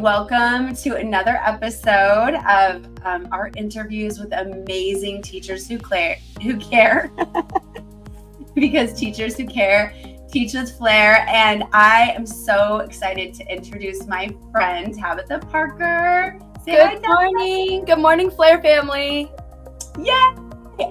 welcome to another episode of our interviews with amazing teachers who care, because teachers who care teach with Flair. And I am so excited to introduce my friend, Tabitha Parker. Good morning. Good morning, Flair family. Yeah.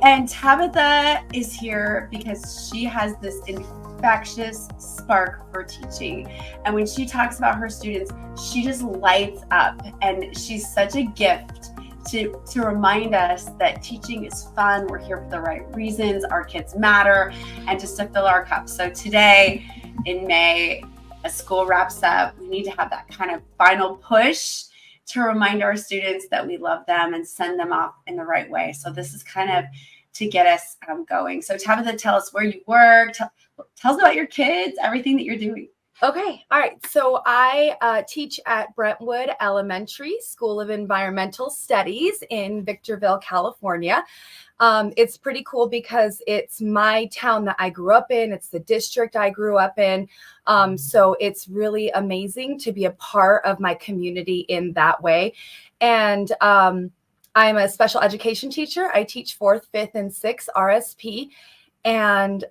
And Tabitha is here because she has this infectious spark for teaching. And when she talks about her students, she just lights up. And she's such a gift to remind us that teaching is fun. We're here for the right reasons. Our kids matter, and just to fill our cups. So today in May, as school wraps up, we need to have that kind of final push to remind our students that we love them and send them off in the right way. So this is kind of to get us going. So Tabitha, tell us where you work. Tell us about your kids, everything that you're doing. Okay. All right. So I teach at Brentwood Elementary School of Environmental Studies in Victorville, California. It's pretty cool because it's my town that I grew up in. It's the district I grew up in. So it's really amazing to be a part of my community in that way. And I'm a special education teacher. I teach 4th, 5th, and 6th RSP. And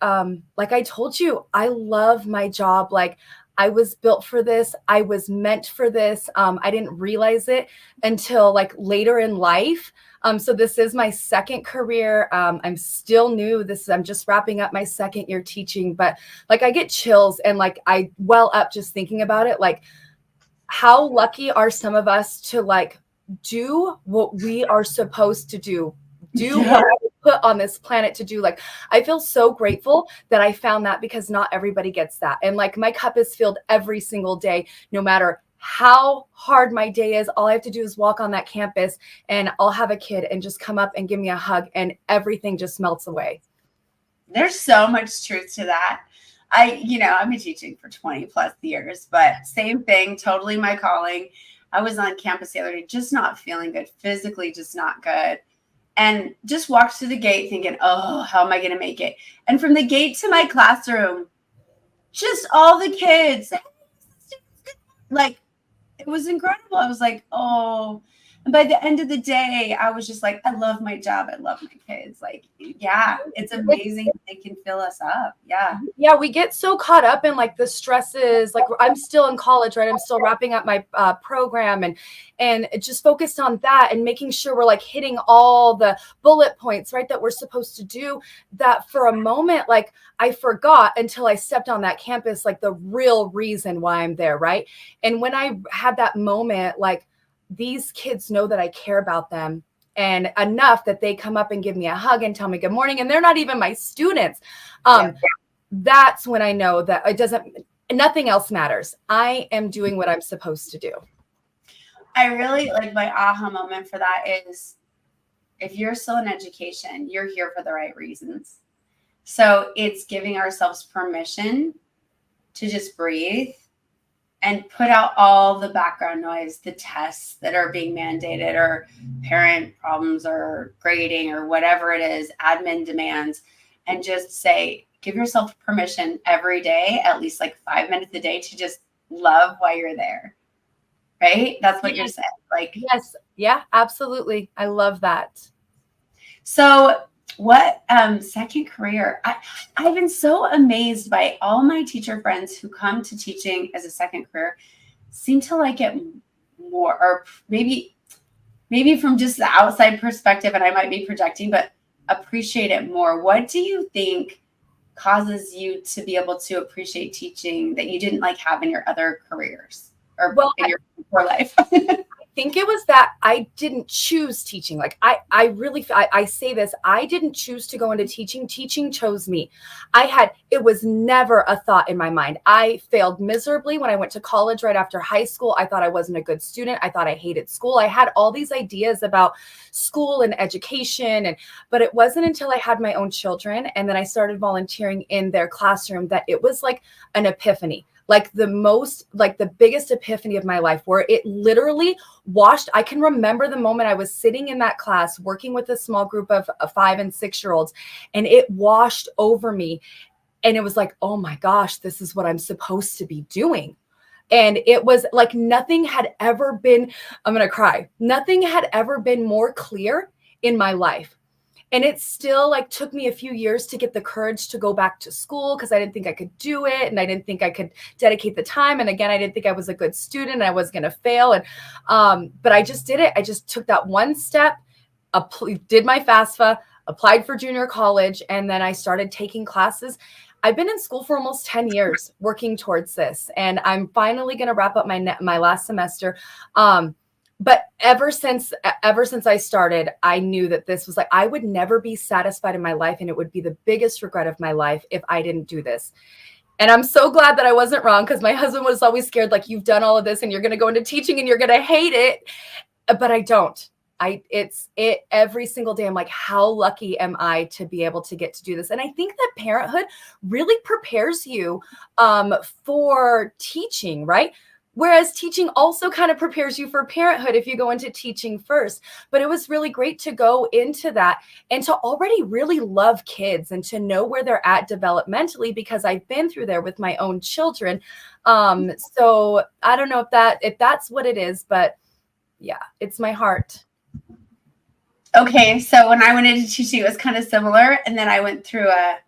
like I told you, I love my job. Like, I was built for this. I was meant for this. I didn't realize it until like later in life. So this is my second career. I'm still new. I'm just wrapping up my second year teaching, but like I get chills and like I well up just thinking about it. Like, how lucky are some of us to like do what we are supposed to do what I was put on this planet to do. Like, I feel so grateful that I found that, because not everybody gets that. And like, my cup is filled every single day, no matter how hard my day is. All I have to do is walk on that campus and I'll have a kid and just come up and give me a hug and everything just melts away. There's so much truth to that. I've been teaching for 20 plus years, but same thing, totally my calling. I was on campus the other day, just not feeling good, physically just not good. And just walked through the gate thinking, oh, how am I going to make it? And from the gate to my classroom, just all the kids, like, it was incredible. I was like, oh. And by the end of the day, I was just like, I love my job. I love my kids. Like, yeah, it's amazing. They can fill us up. Yeah. Yeah. We get so caught up in like the stresses. Like, I'm still in college, right? I'm still wrapping up my program and just focused on that and making sure we're like hitting all the bullet points, right, that we're supposed to do, that for a moment, like I forgot until I stepped on that campus, like the real reason why I'm there. Right. And when I had that moment, like, these kids know that I care about them and enough that they come up and give me a hug and tell me good morning. And they're not even my students. That's when I know that nothing else matters. I am doing what I'm supposed to do. I really like, my aha moment for that is, if you're still in education, you're here for the right reasons. So it's giving ourselves permission to just breathe and put out all the background noise, the tests that are being mandated, or parent problems, or grading, or whatever it is, admin demands, and just say, give yourself permission every day, at least like 5 minutes a day, to just love why you're there. Right? That's what you're saying. Like, yes. Yeah, absolutely. I love that. So what second career? I've been so amazed by all my teacher friends who come to teaching as a second career, seem to like it more, or maybe from just the outside perspective, and I might be projecting, but appreciate it more. What do you think causes you to be able to appreciate teaching that you didn't like have in your other careers, or in your core life? I think it was that I didn't choose teaching. Like, I say this, I didn't choose to go into teaching. Teaching chose me. It was never a thought in my mind. I failed miserably when I went to college right after high school. I thought I wasn't a good student. I thought I hated school. I had all these ideas about school and education, but it wasn't until I had my own children and then I started volunteering in their classroom that it was like an epiphany. Like the biggest epiphany of my life, where it literally washed. I can remember the moment I was sitting in that class working with a small group of 5 and 6 year olds, and it washed over me. And it was like, oh my gosh, this is what I'm supposed to be doing. And it was like nothing had ever been, I'm going to cry. Nothing had ever been more clear in my life. And it still like took me a few years to get the courage to go back to school because I didn't think I could do it. And I didn't think I could dedicate the time. And again, I didn't think I was a good student. And I was going to fail. And, but I just did it. I just took that one step, did my FAFSA, applied for junior college, and then I started taking classes. I've been in school for almost 10 years working towards this, and I'm finally going to wrap up my last semester. But ever since I started, I knew that this was like, I would never be satisfied in my life, and it would be the biggest regret of my life if I didn't do this. And I'm so glad that I wasn't wrong, because my husband was always scared, like, you've done all of this and you're going to go into teaching and you're going to hate it. But I don't. It's every single day. I'm like, how lucky am I to be able to get to do this? And I think that parenthood really prepares you for teaching, right? Whereas teaching also kind of prepares you for parenthood if you go into teaching first. But it was really great to go into that and to already really love kids and to know where they're at developmentally, because I've been through there with my own children. So I don't know if that's what it is, but yeah, it's my heart. Okay, so when I went into teaching, it was kind of similar. And then I went through a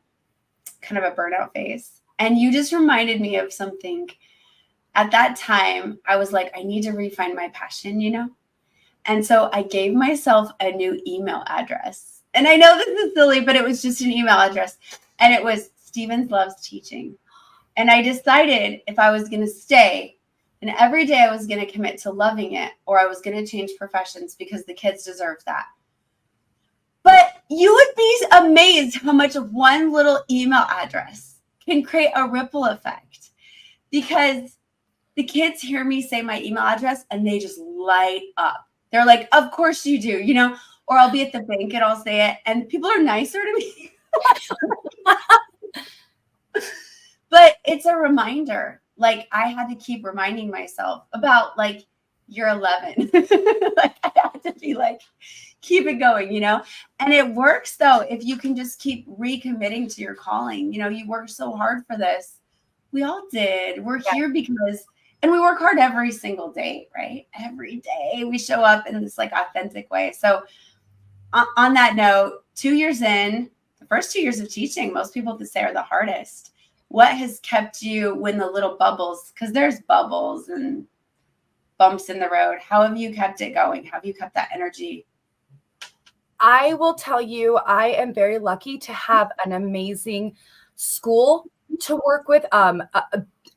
kind of a burnout phase. And you just reminded me of something. At that time, I was like, I need to refine my passion, you know? And so I gave myself a new email address. And I know this is silly, but it was just an email address. And it was Stevens Loves Teaching. And I decided if I was going to stay, and every day I was going to commit to loving it, or I was going to change professions because the kids deserve that. But you would be amazed how much one little email address can create a ripple effect, because the kids hear me say my email address and they just light up. They're like, of course you do, you know, or I'll be at the bank and I'll say it and people are nicer to me. But it's a reminder. Like, I had to keep reminding myself about, like, you're 11. Like, I had to be like, keep it going, you know? And it works, though, if you can just keep recommitting to your calling. You know, you worked so hard for this. We all did. We're here because, and we work hard every single day, right? Every day we show up in this, like, authentic way. So on that note, 2 years in, the first 2 years of teaching, most people would say are the hardest. What has kept you when the little bubbles, because there's bubbles and bumps in the road, how have you kept it going? How have you kept that energy? I will tell you, I am very lucky to have an amazing school to work with.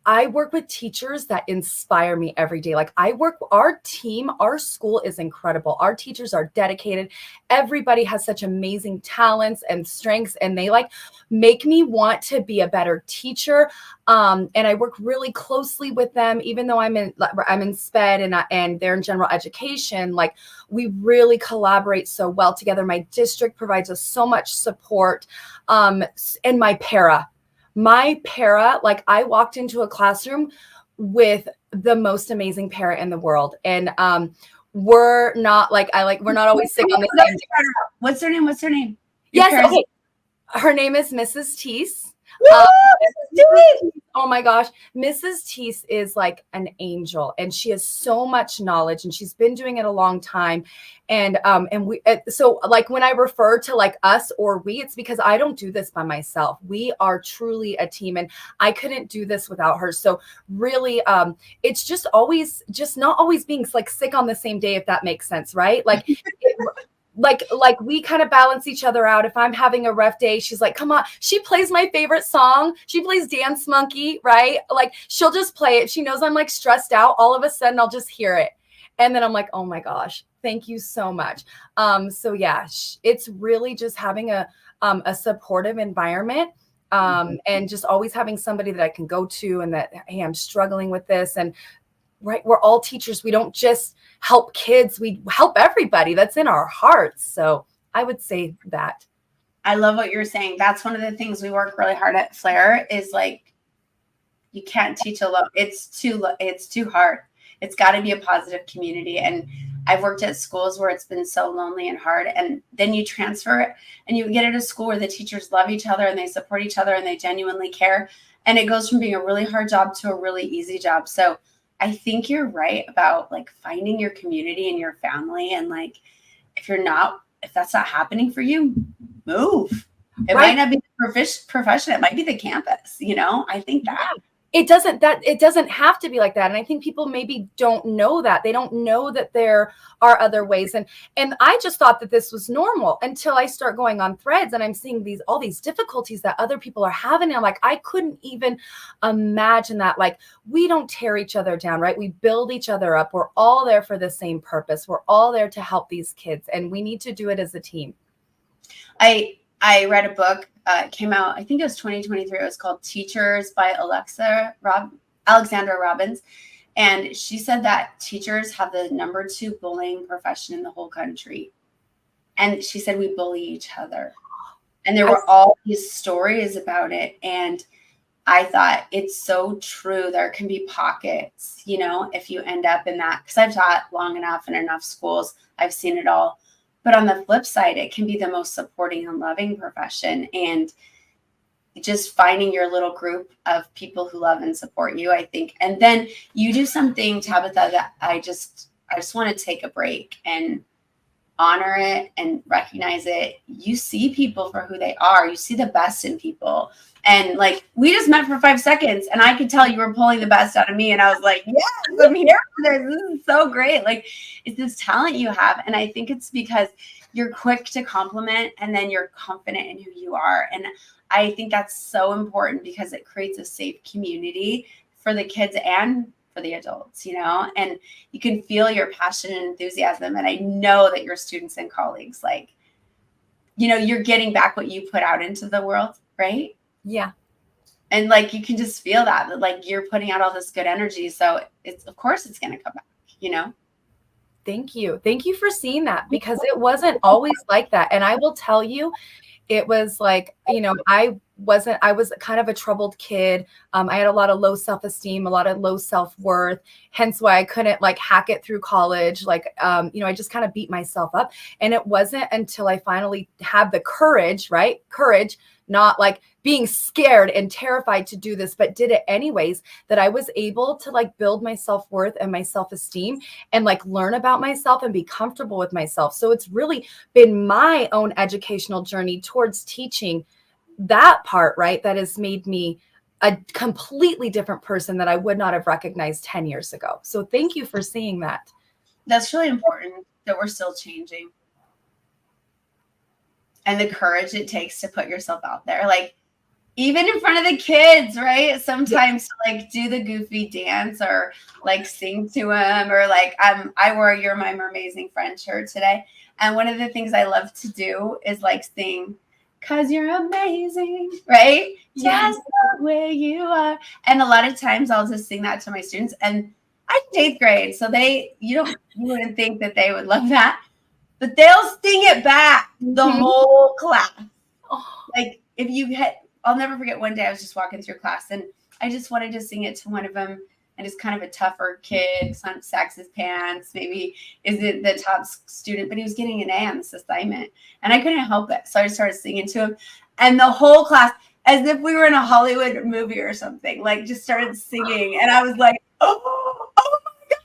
I work with teachers that inspire me every day. Like, our team, our school is incredible. Our teachers are dedicated. Everybody has such amazing talents and strengths, and they like make me want to be a better teacher. And I work really closely with them, even though I'm in SPED and they're in general education. Like, we really collaborate so well together. My district provides us so much support. And my para, like, I walked into a classroom with the most amazing para in the world. And we're not always sick on the same day. What's her name? What's her name? Yes. Okay. Her name is Mrs. Teese. Oh my gosh. Mrs. Teese is like an angel, and she has so much knowledge, and she's been doing it a long time. And so like when I refer to like us or we, it's because I don't do this by myself. We are truly a team, and I couldn't do this without her. So really, it's just not always being like sick on the same day, if that makes sense, right? Like, like we kind of balance each other out. If I'm having a rough day, she's like, come on. She plays my favorite song. She plays Dance Monkey, right? Like, she'll just play it. She knows I'm like stressed out. All of a sudden I'll just hear it. And then I'm like, oh my gosh, thank you so much. So yeah, it's really just having a supportive environment. And just always having somebody that I can go to, and that, hey, I'm struggling with this. And right, we're all teachers. We don't just help kids. We help everybody. That's in our hearts. So I would say that. I love what you're saying. That's one of the things we work really hard at Flair, is like, you can't teach alone. It's too hard. It's got to be a positive community. And I've worked at schools where it's been so lonely and hard. And then you transfer it and you get at a school where the teachers love each other and they support each other and they genuinely care. And it goes from being a really hard job to a really easy job. So I think you're right about like finding your community and your family. And like, if that's not happening for you, move. It Right. might not be the profession. It might be the campus, I think that. It doesn't have to be like that. And I think people maybe don't know that. They don't know that there are other ways. And I just thought that this was normal until I start going on threads and I'm seeing all these difficulties that other people are having. And I'm like, I couldn't even imagine that. Like, we don't tear each other down, right? We build each other up. We're all there for the same purpose. We're all there to help these kids, and we need to do it as a team. I read a book, it came out, I think it was 2023. It was called Teachers by Alexandra Robbins. And she said that teachers have the number 2 bullying profession in the whole country. And she said we bully each other. And there were all these stories about it. And I thought it's so true. There can be pockets, if you end up in that, because I've taught long enough in enough schools, I've seen it all. But on the flip side, it can be the most supporting and loving profession. And just finding your little group of people who love and support you, I think. And then you do something, Tabitha, that I just want to take a break and honor it and recognize it. You see people for who they are. You see the best in people. And like, we just met for 5 seconds and I could tell you were pulling the best out of me. And I was like, yes, I'm here for this. This is so great. Like, it's this talent you have. And I think it's because you're quick to compliment and then you're confident in who you are. And I think that's so important because it creates a safe community for the kids and for the adults, and you can feel your passion and enthusiasm. And I know that your students and colleagues, like, you're getting back what you put out into the world, right? Yeah. And like, you can just feel that like you're putting out all this good energy. So of course it's going to come back, Thank you. Thank you for seeing that, because it wasn't always like that. And I will tell you, it was like, I was kind of a troubled kid. I had a lot of low self-esteem, a lot of low self-worth, hence why I couldn't like hack it through college. Like, I just kind of beat myself up. And it wasn't until I finally had the courage, right? Courage, not like being scared and terrified to do this, but did it anyways, that I was able to like build my self-worth and my self-esteem and like learn about myself and be comfortable with myself. So it's really been my own educational journey towards teaching that part, right? That has made me a completely different person that I would not have recognized 10 years ago. So thank you for seeing that. That's really important that we're still changing. And the courage it takes to put yourself out there, like even in front of the kids, right? Sometimes to like do the goofy dance or like sing to them, or like I wore a You're My Amazing Friend shirt today. And one of the things I love to do is like sing, 'cause you're amazing, right? Yes. Just the way you are. And a lot of times I'll just sing that to my students. And I teach 8th grade, so you wouldn't think that they would love that. But they'll sing it back the whole class. Like I'll never forget one day I was just walking through class and I just wanted to sing it to one of them, and it's kind of a tougher kid, sacks his pants, maybe isn't the top student, but he was getting an A on this assignment and I couldn't help it. So I just started singing to him, and the whole class, as if we were in a Hollywood movie or something, like just started singing. And I was like, oh my God,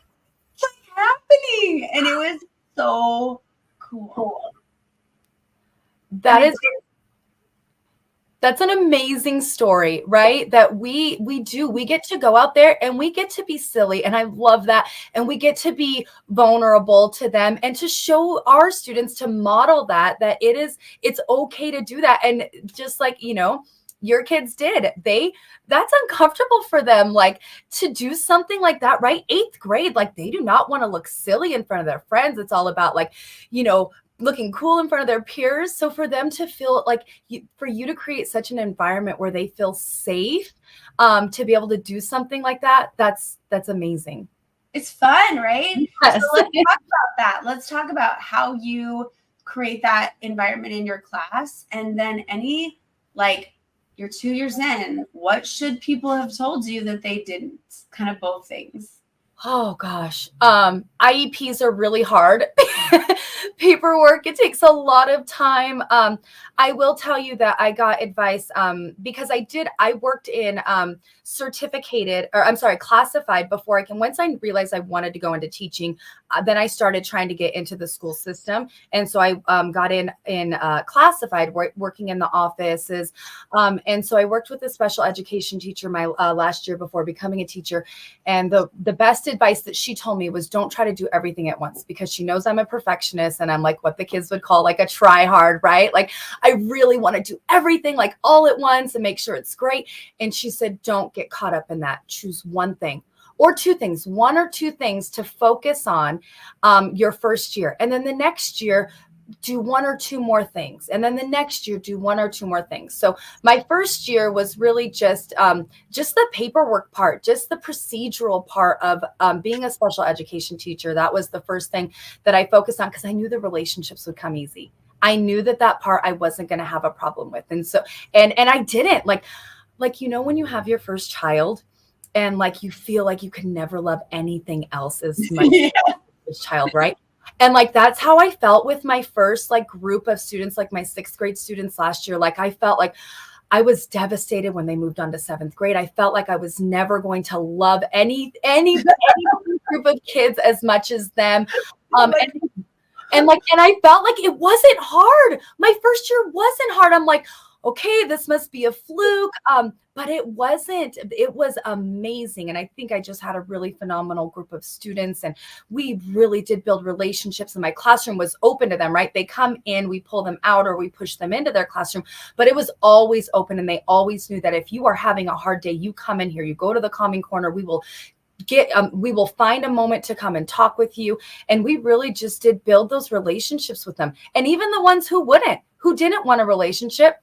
what's like happening? And it was so cool. That's an amazing story, right? That we get to go out there and we get to be silly. And I love that. And we get to be vulnerable to them and to show our students, to model that it's okay to do that. And just like, your kids did, that's uncomfortable for them, like to do something like that, right? 8th grade, like they do not want to look silly in front of their friends. It's all about like, looking cool in front of their peers. So for them to feel like for you to create such an environment where they feel safe, to be able to do something like that, that's amazing. It's fun, right? Yes. So let's talk about that. Let's talk about how you create that environment in your class. And then you're 2 years in, what should people have told you that they didn't? Kind of both things. Oh gosh. IEPs are really hard. Paperwork, it takes a lot of time. I will tell you that I got advice because I worked in certificated, or I'm sorry, classified before once I realized I wanted to go into teaching, then I started trying to get into the school system. And so I got in classified, working in the offices. And so I worked with a special education teacher my last year before becoming a teacher. And the best advice that she told me was, don't try to do everything at once, because she knows I'm a perfectionist and I'm like what the kids would call like a try hard, right? Like I really want to do everything like all at once and make sure it's great. And she said, don't get caught up in that. Choose one thing or two things, one or two things to focus on your first year. And then the next year, do one or two more things. And then the next year, do one or two more things. So my first year was really just the paperwork part, just the procedural part of being a special education teacher. That was the first thing that I focused on, because I knew the relationships would come easy. I knew that part I wasn't going to have a problem with. And so, and I didn't like, when you have your first child and like, you feel like you can never love anything else as much Yeah. as this child, right? And like, that's how I felt with my first like group of students, like my 6th grade students last year. Like I felt like I was devastated when they moved on to 7th grade. I felt like I was never going to love any group of kids as much as them. And I felt like it wasn't hard. My first year wasn't hard. I'm like, okay, this must be a fluke. But it wasn't. It was amazing. And I think I just had a really phenomenal group of students, and we really did build relationships, and my classroom was open to them, right? They come in, we pull them out, or we push them into their classroom, but it was always open. And they always knew that if you are having a hard day, you come in here, you go to the calming corner, we will find a moment to come and talk with you. And we really just did build those relationships with them. And even the ones who didn't want a relationship,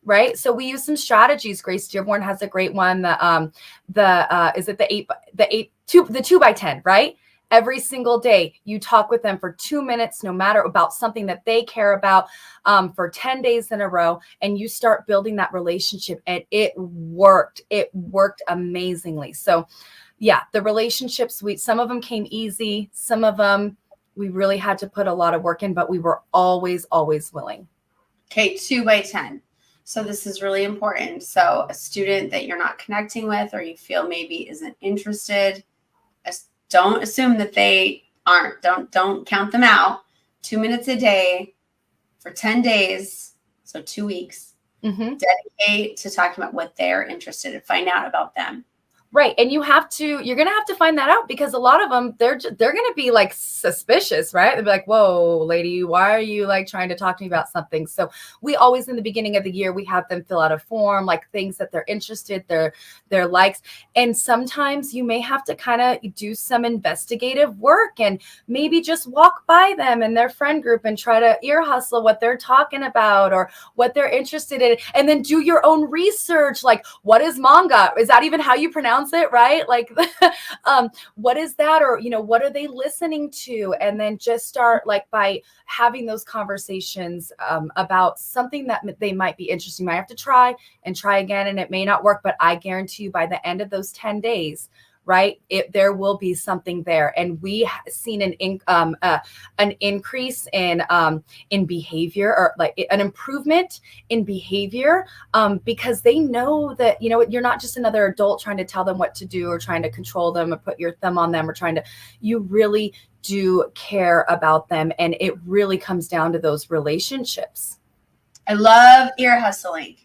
right? So we use some strategies. Grace Dearborn has a great one. Is it the 2x10, right? Every single day you talk with them for 2 minutes, no matter about something that they care about, for 10 days in a row. And you start building that relationship, and it worked amazingly. So yeah, the relationships, some of them came easy. Some of them we really had to put a lot of work in, but we were always willing. Okay, 2x10. So this is really important. So a student that you're not connecting with, or you feel maybe isn't interested, don't assume that they aren't. Don't count them out. 2 minutes a day for 10 days, so 2 weeks. Mm-hmm. Dedicate to talking about what they're interested in. Find out about them. Right. And you're going to have to find that out, because a lot of them, they're going to be like suspicious, right? They'll be like, whoa, lady, why are you like trying to talk to me about something? So we always, in the beginning of the year, we have them fill out a form, like things that they're interested, their likes. And sometimes you may have to kind of do some investigative work and maybe just walk by them and their friend group and try to ear hustle what they're talking about or what they're interested in. And then do your own research. Like, what is manga? Is that even how you pronounce it, right? Like what is that? Or what are they listening to? And then just start like by having those conversations about something that they might be interested in. You might have to try again, and it may not work, but I guarantee you by the end of those 10 days, right, there will be something there. And we have seen an increase in behavior, or like an improvement in behavior, because they know that, you're not just another adult trying to tell them what to do or trying to control them or put your thumb on them, or you really do care about them. And it really comes down to those relationships. I love ear hustling.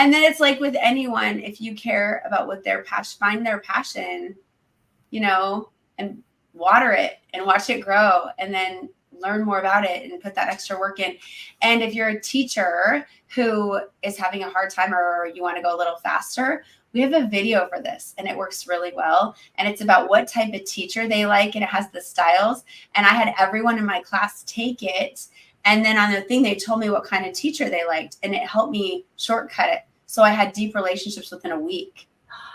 And then it's like with anyone, if you care about what their passion, find their passion, and water it and watch it grow, and then learn more about it and put that extra work in. And if you're a teacher who is having a hard time, or you want to go a little faster, we have a video for this, and it works really well. And it's about what type of teacher they like, and it has the styles. And I had everyone in my class take it. And then on the thing, they told me what kind of teacher they liked, and it helped me shortcut it. So I had deep relationships within a week,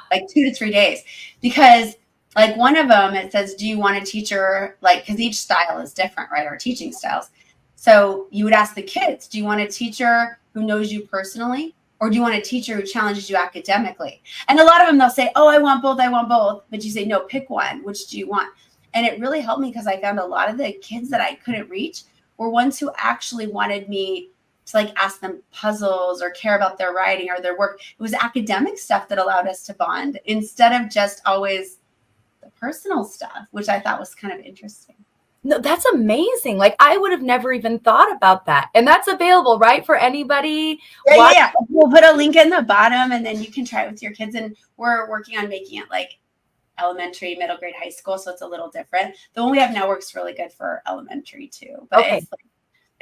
like 2 to 3 days, because like one of them, it says, do you want a teacher, like, because each style is different, right? Our teaching styles. So you would ask the kids, do you want a teacher who knows you personally, Or do you want a teacher who challenges you academically? And a lot of them, they'll say, oh, I want both. But you say, no, pick one. Which do you want? And it really helped me because I found a lot of the kids that I couldn't reach were ones who actually wanted me to like ask them puzzles or care about their writing or their work. It was academic stuff that allowed us to bond instead of just always the personal stuff, which I thought was kind of interesting. No, that's amazing. Like I would have never even thought about that. And that's available, right? For anybody. Yeah. We'll put a link in the bottom and then you can try it with your kids. And we're working on making it like elementary, middle grade, high school. So it's a little different. The one we have now works really good for elementary too. But okay.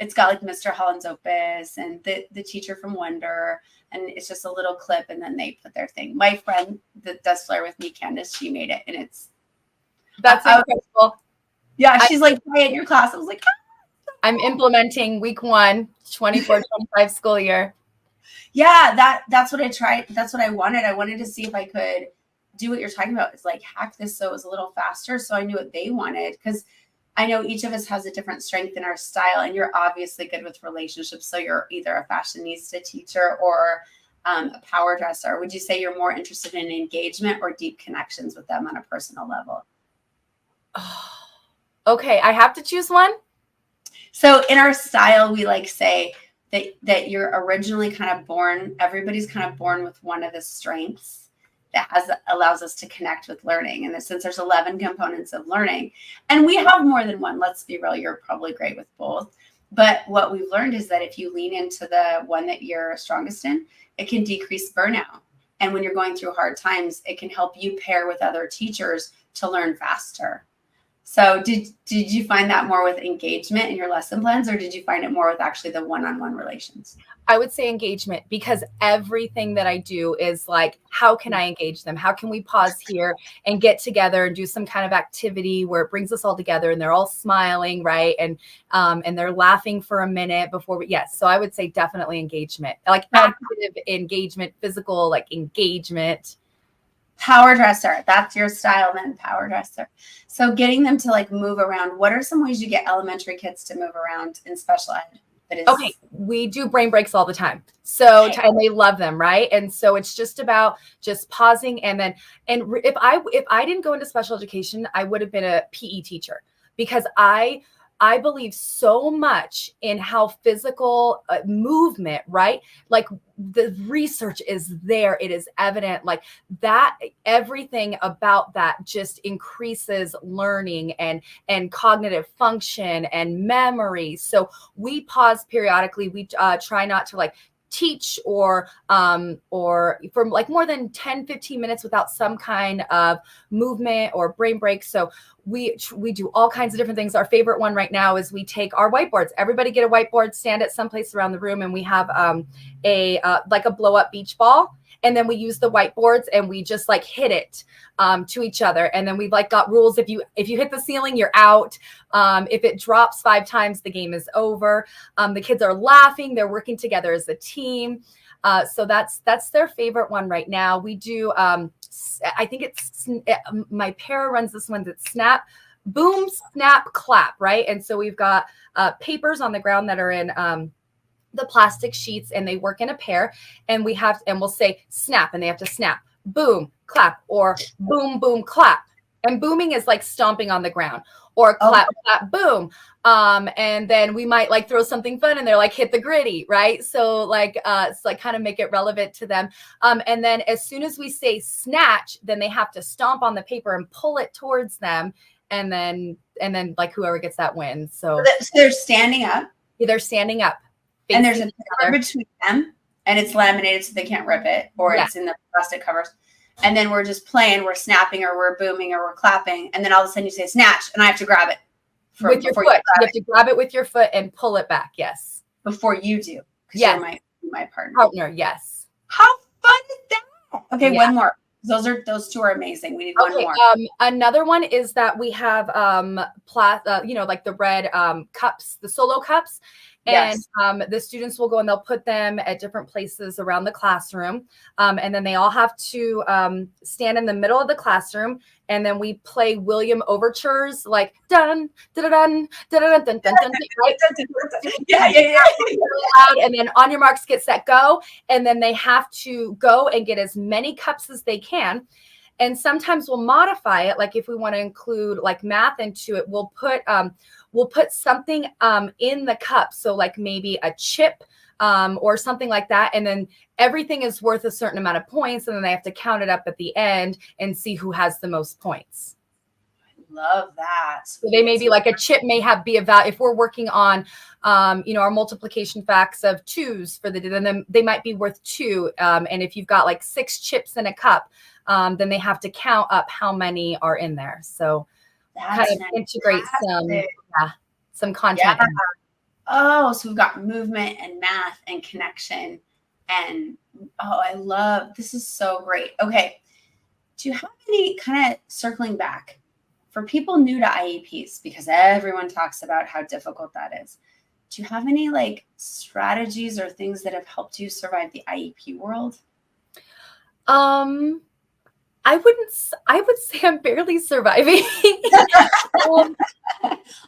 It's got like Mr. Holland's Opus and the teacher from Wonder. And it's just a little clip and then they put their thing. My friend that does Flair with me, Candace, she made it. And that's incredible. Yeah, she's like, try it in your class. I was like, I'm implementing week 1, 24-25 school year. Yeah, that's what I tried. That's what I wanted. I wanted to see if I could do what you're talking about. Is like hack this so it was a little faster. So I knew what they wanted because I know each of us has a different strength in our style. And you're obviously good with relationships. So you're either a fashionista teacher or a power dresser. Would you say you're more interested in engagement or deep connections with them on a personal level? Oh. Okay, I have to choose one. So in our style, we like say that you're originally kind of born, everybody's kind of born with one of the strengths that allows us to connect with learning. And since there's 11 components of learning, and we have more than one, let's be real, you're probably great with both. But what we've learned is that if you lean into the one that you're strongest in, it can decrease burnout. And when you're going through hard times, it can help you pair with other teachers to learn faster. So did you find that more with engagement in your lesson plans, or did you find it more with actually the one-on-one relations? I would say engagement, because everything that I do is like, how can I engage them? How can we pause here and get together and do some kind of activity where it brings us all together and they're all smiling, right? And they're laughing for a minute before we, yes. So I would say definitely engagement, like active engagement, physical, like engagement. Power dresser. That's your style then, power dresser. So getting them to like move around. What are some ways you get elementary kids to move around in special ed? Okay, we do brain breaks all the time. So and they love them, right? And so it's just about just pausing and if I didn't go into special education, I would have been a PE teacher, because I believe so much in how physical movement, right? Like the research is there. It is evident like that everything about that just increases learning and cognitive function and memory. So we pause periodically. We try not to like teach or for like more than 10-15 minutes without some kind of movement or brain break. So we do all kinds of different things. Our favorite one right now is we take our whiteboards. Everybody get a whiteboard, stand at someplace around the room, and we have like a blow up beach ball. And then we use the whiteboards and we just like hit it to each other. And then we've like got rules. If you hit the ceiling, you're out. If it drops 5 times, the game is over. The kids are laughing. They're working together as a team. So that's their favorite one right now. We do, I think it's, my para runs this one that's snap, boom, snap, clap, right? And so we've got papers on the ground that are in the plastic sheets, and they work in a pair, and we'll say snap, and they have to snap, boom, clap, or boom, boom, clap. And booming is like stomping on the ground, or clap, clap, boom. And then we might like throw something fun and they're like, hit the gritty, right? So like, it's like kind of make it relevant to them. And then as soon as we say snatch, then they have to stomp on the paper and pull it towards them. And then like whoever gets that wins. So they're standing up. Yeah, they're standing up. And there's a cover between them, and it's laminated so they can't rip it, or it's in the plastic covers. And then we're just playing, we're snapping, or we're booming, or we're clapping. And then all of a sudden you say snatch, and I have to grab it. With your foot. You have to grab it with your foot and pull it back. Yes. Before you do. Yes. You're my partner. Yes. How fun is that? Okay, one more. Those two are amazing. We need one more. Another one is that we have like the red cups, the solo cups. And Yes. the students will go and they'll put them at different places around the classroom. And then they all have to stand in the middle of the classroom. And then we play William overtures like dun, dun, dun, dun, dun, dun, dun, dun, right? Yeah. Loud, and then on your marks, get set, go. And then they have to go and get as many cups as they can. And sometimes we'll modify it. Like if we want to include like math into it, we'll put something in the cup. So like maybe a chip or something like that. And then everything is worth a certain amount of points. And then they have to count it up at the end and see who has the most points. Love that. So they may be like a chip may be a value. If we're working on, our multiplication facts of 2s for then they might be worth 2. And if you've got like 6 chips in a cup, then they have to count up how many are in there. So That's kind of integrate some content. Yeah. Oh, so we've got movement and math and connection. And I love, this is so great. Okay. Do you have any, kind of circling back, for people new to IEPs, because everyone talks about how difficult that is, do you have any like strategies or things that have helped you survive the IEP world? I would say I'm barely surviving.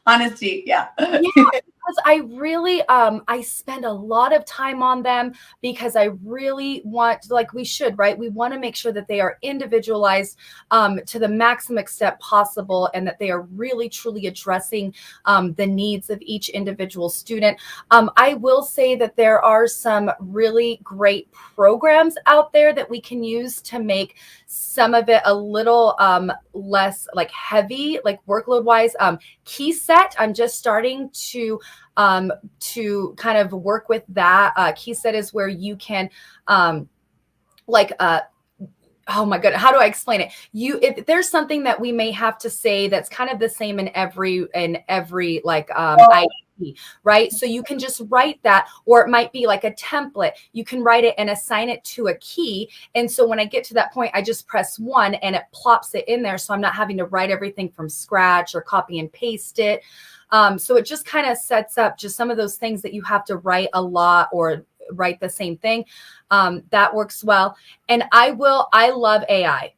Honesty. Yeah. Because I really, I spend a lot of time on them because I really want, like we should, right? We want to make sure that they are individualized to the maximum extent possible, and that they are really, truly addressing the needs of each individual student. I will say that there are some really great programs out there that we can use to make some of it a little less like heavy, like workload wise. Key Set, I'm just starting to kind of work with that. Key Set is where you can oh my god, how do I explain it? If there's something that we may have to say that's kind of the same in every like IEP, right? So you can just write that, or it might be like a template. You can write it and assign it to a key. And so when I get to that point, I just press 1 and it plops it in there. So I'm not having to write everything from scratch or copy and paste it. So it just kind of sets up just some of those things that you have to write a lot or write the same thing. That works well. And I love AI.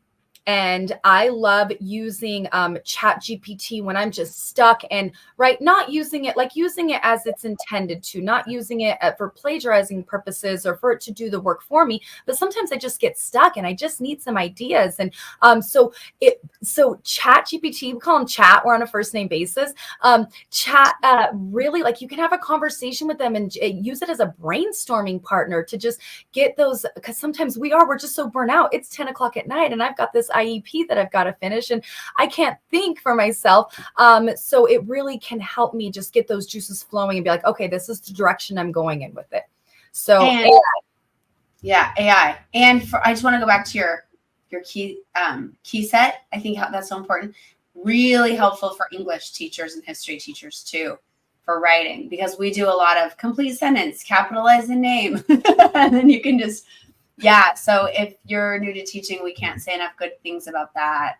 And I love using Chat GPT when I'm just stuck, and not using it as it's intended to, not using it for plagiarizing purposes or for it to do the work for me. But sometimes I just get stuck and I just need some ideas. And so Chat GPT, we call them Chat. We're on a first name basis. Chat really, like, you can have a conversation with them and use it as a brainstorming partner to just get those, because sometimes we're just so burnt out. It's 10 o'clock at night and I've got this IEP that I've got to finish and I can't think for myself. So it really can help me just get those juices flowing and be like, okay, this is the direction I'm going in with it. So AI. Yeah, AI. And I just want to go back to your key set. I think that's so important. Really helpful for English teachers and history teachers too, for writing, because we do a lot of complete sentence, capitalize the name, and then you can just, so if you're new to teaching, we can't say enough good things about that.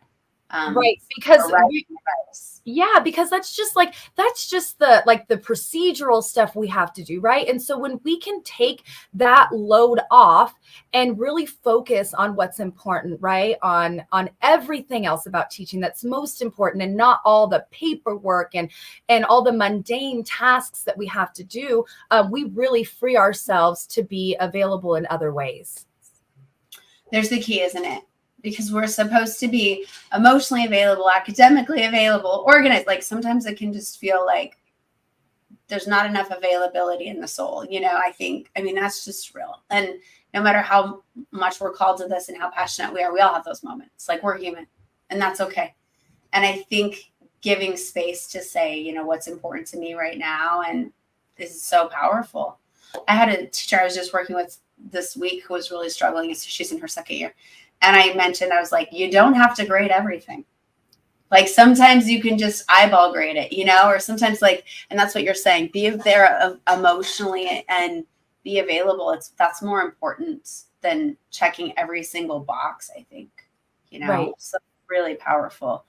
Right, because because that's just the procedural stuff we have to do, right? And so when we can take that load off and really focus on what's important, right, on everything else about teaching that's most important, and not all the paperwork and all the mundane tasks that we have to do, we really free ourselves to be available in other ways. There's the key, isn't it? Because we're supposed to be emotionally available, academically available, organized. Like sometimes it can just feel like there's not enough availability in the soul. I mean, that's just real. And no matter how much we're called to this and how passionate we are, we all have those moments. Like, we're human, and that's okay. And I think giving space to say, what's important to me right now, and this is so powerful. I had a teacher I was just working with this week who was really struggling. She's in her second year. And I mentioned, I was like, you don't have to grade everything. Like, sometimes you can just eyeball grade it, or sometimes and that's what you're saying, be there emotionally and be available. That's more important than checking every single box, I think, Right. So really powerful.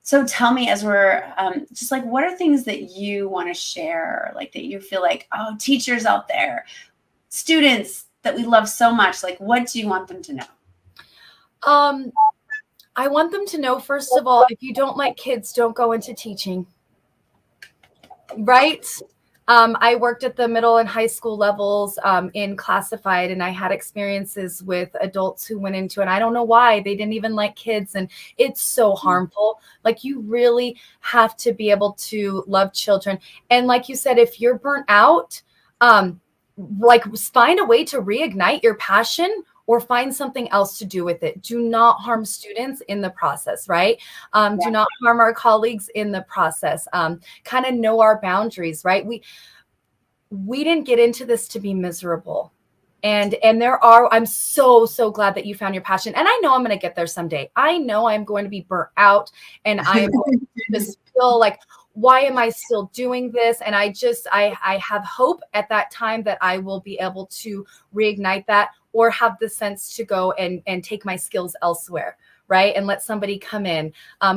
So tell me, as we're just like, what are things that you want to share, like that you feel like, oh, teachers out there, students that we love so much, like, what do you want them to know? I want them to know, first of all, if you don't like kids, don't go into teaching. Right? I worked at the middle and high school levels in classified, and I had experiences with adults who went into it. I don't know why they didn't even like kids, and it's so harmful. Like, you really have to be able to love children. And like you said, if you're burnt out, like, find a way to reignite your passion or find something else to do with it. Do not harm students in the process, right? Do not harm our colleagues in the process. Kind of know our boundaries, right? We didn't get into this to be miserable. And I'm so glad that you found your passion. And I know I'm going to get there someday. I know I'm going to be burnt out, and I am going to just feel like, why am I still doing this? And I have hope at that time that I will be able to reignite that, or have the sense to go and take my skills elsewhere, right? And let somebody come in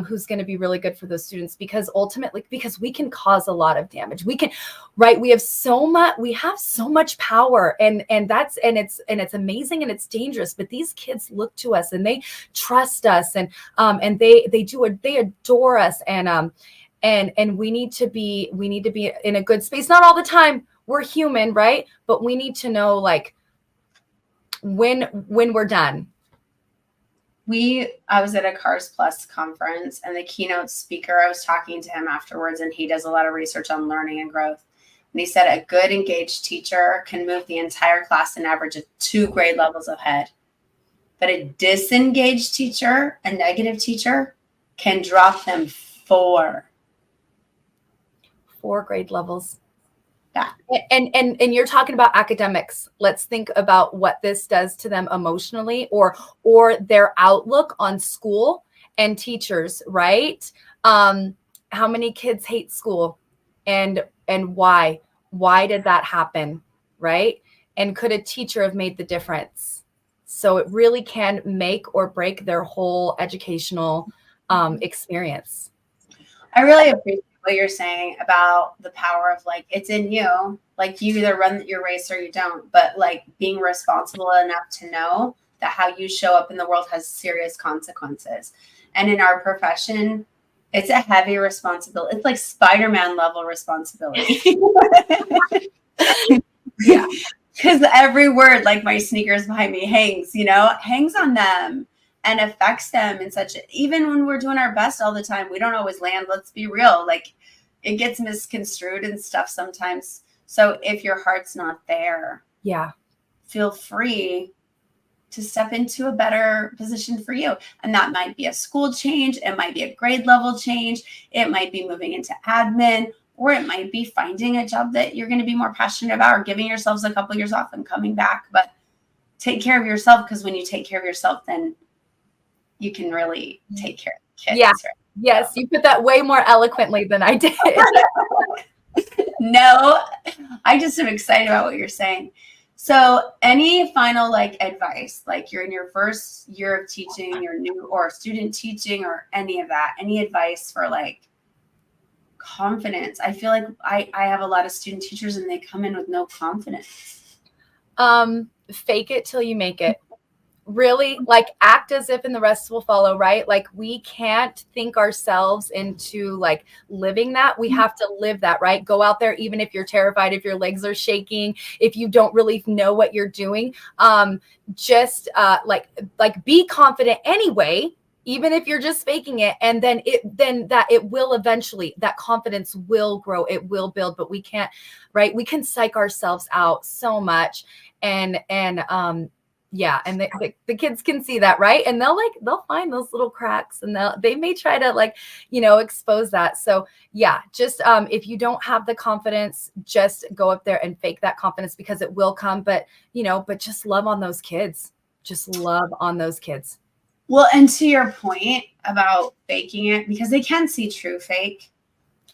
who's going to be really good for those students, because ultimately, because we can cause a lot of damage. We can, right? We have so much power, and it's amazing, and it's dangerous. But these kids look to us, and they trust us, and they adore us, and we need to be in a good space. Not all the time. We're human, right? But we need to know, like, when we're done. I was at a Cars Plus conference, and the keynote speaker, I was talking to him afterwards, and he does a lot of research on learning and growth. And he said a good engaged teacher can move the entire class an average of 2 grade levels ahead. But a disengaged teacher, a negative teacher, can drop them 4 grade levels. Yeah. And you're talking about academics. Let's think about what this does to them emotionally, or their outlook on school and teachers, right? How many kids hate school, and why? Why did that happen, right? And could a teacher have made the difference? So it really can make or break their whole educational experience. I really appreciate what you're saying about the power of, like, it's in you. Like, you either run your race or you don't, but like being responsible enough to know that how you show up in the world has serious consequences. And in our profession, it's a heavy responsibility. It's like Spider-Man level responsibility. Yeah. Because every word, like my sneakers behind me, hangs on them and affects them in even when we're doing our best all the time, we don't always land. Let's be real. Like, it gets misconstrued and stuff sometimes. So if your heart's not there, feel free to step into a better position for you. And that might be a school change. It might be a grade level change. It might be moving into admin, or it might be finding a job that you're going to be more passionate about, or giving yourselves a couple years off and coming back. But take care of yourself, because when you take care of yourself, then you can really take care of the kids. Yeah. Right? Yes. You put that way more eloquently than I did. No, I just am excited about what you're saying. So any final advice, like you're in your first year of teaching, you're new, or student teaching, or any of that, any advice for confidence? I feel like I have a lot of student teachers, and they come in with no confidence. Fake it till you make it. Really, act as if, and the rest will follow, right? Like, we can't think ourselves into living that. We have to live that, right? Go out there, even if you're terrified, if your legs are shaking, if you don't really know what you're doing, just be confident anyway, even if you're just faking it. And then it will eventually, that confidence will grow, it will build. But we can't, right? We can psych ourselves out so much, and the kids can see that, right? And they'll find those little cracks, and they may try to expose that. So just if you don't have the confidence, just go up there and fake that confidence, because it will come. But just love on those kids. Just love on those kids. Well, and to your point about faking it, because they can see true fake,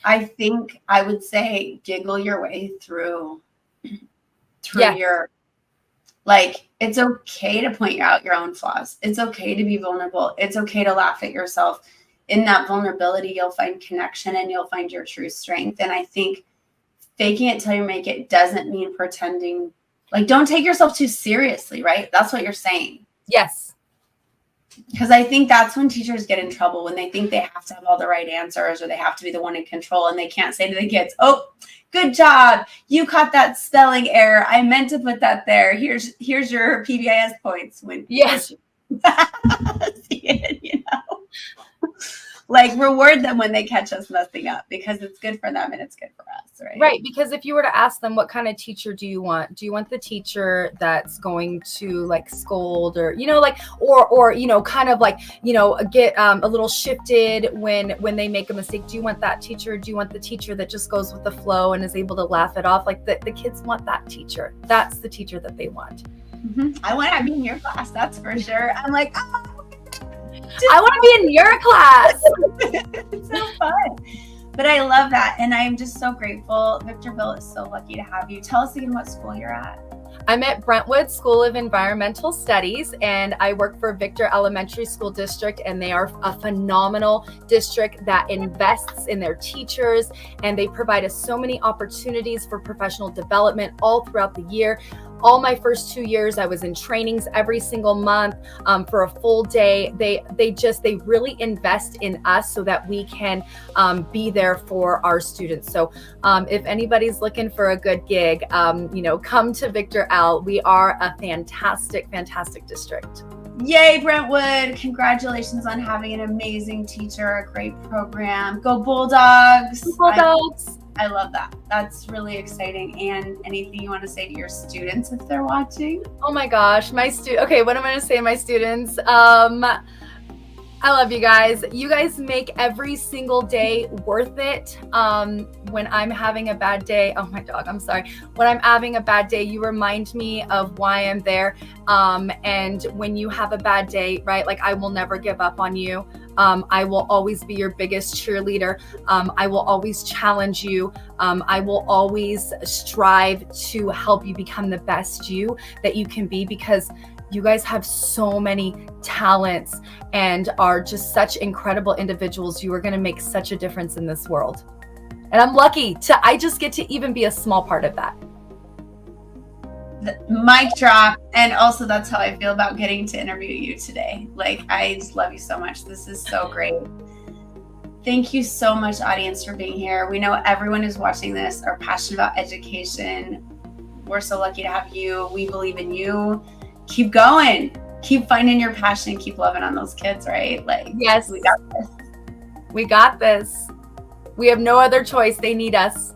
I think I would say giggle your way through your, it's okay to point out your own flaws. It's okay to be vulnerable. It's okay to laugh at yourself. in that vulnerability, you'll find connection and you'll find your true strength. And I think faking it till you make it doesn't mean pretending. Like, don't take yourself too seriously, right? That's what you're saying. Yes. Because I think that's when teachers get in trouble, when they think they have to have all the right answers or they have to be the one in control, and they can't say to the kids, oh, good job. You caught that spelling error. I meant to put that there. Here's your PBIS points. When yes. See it, you know? Like, reward them when they catch us messing up, because it's good for them and it's good for us, right? Right. Because if you were to ask them, what kind of teacher do you want? Do you want the teacher that's going to like scold or, you know, like, or, you know, kind of like, you know, get a little shifted when they make a mistake? Do you want that teacher? Do you want the teacher that just goes with the flow and is able to laugh it off? Like the kids want that teacher. That's the teacher that they want. Mm-hmm. I want to be in your class. That's for sure. I'm like, oh, I want to be in your class. It's so fun. But I love that. And I'm just so grateful. Victorville is so lucky to have you. Tell us again what school you're at. I'm at Brentwood School of Environmental Studies, and I work for Victor Elementary School District, and they are a phenomenal district that invests in their teachers, and they provide us so many opportunities for professional development all throughout the year. All my first 2 years, I was in trainings every single month for a full day. They really invest in us so that we can be there for our students. So if anybody's looking for a good gig, you know, come to Victor L. We are a fantastic, fantastic district. Yay, Brentwood. Congratulations on having an amazing teacher, a great program. Go Bulldogs. Go Bulldogs. I love that. That's really exciting. And anything you want to say to your students if they're watching? Oh my gosh, okay, what am I going to say to my students? I love you guys. You guys make every single day worth it. When I'm having a bad day, oh my dog, I'm sorry. When I'm having a bad day, you remind me of why I'm there. And when you have a bad day, right, like I will never give up on you. I will always be your biggest cheerleader. I will always challenge you. I will always strive to help you become the best you that you can be, because you guys have so many talents and are just such incredible individuals. You are going to make such a difference in this world. And I'm lucky I just get to even be a small part of that. Mic drop. And also, that's how I feel about getting to interview you today. Like, I just love you so much. This is so great. Thank you so much, audience, for being here. We know everyone who's watching this are passionate about education. We're so lucky to have you. We believe in you. Keep going. Keep finding your passion. Keep loving on those kids, right? Like, yes, we got this. We got this. We have no other choice. They need us.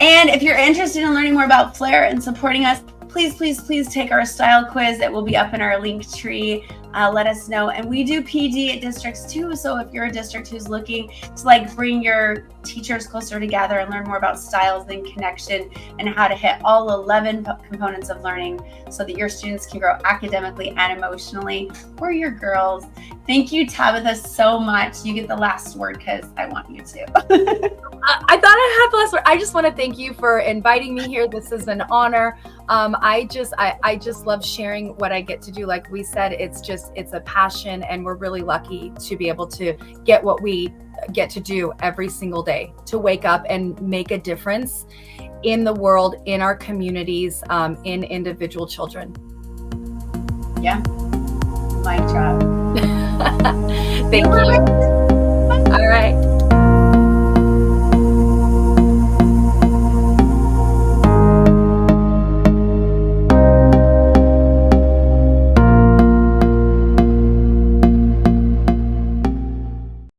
And if you're interested in learning more about Flair and supporting us, please take our style quiz. It will be up in our link tree. Let us know. And we do PD at districts too. So if you're a district who's looking to like bring your teachers closer together and learn more about styles and connection and how to hit all 11 components of learning so that your students can grow academically and emotionally, we're your girls. Thank you, Tabitha, so much. You get the last word because I want you to. I thought I had the last word. I just want to thank you for inviting me here. This is an honor. I just love sharing what I get to do. Like we said, it's a passion, and we're really lucky to be able to get what we get to do every single day, to wake up and make a difference in the world, in our communities, in individual children. Yeah. Mic drop. Thank you.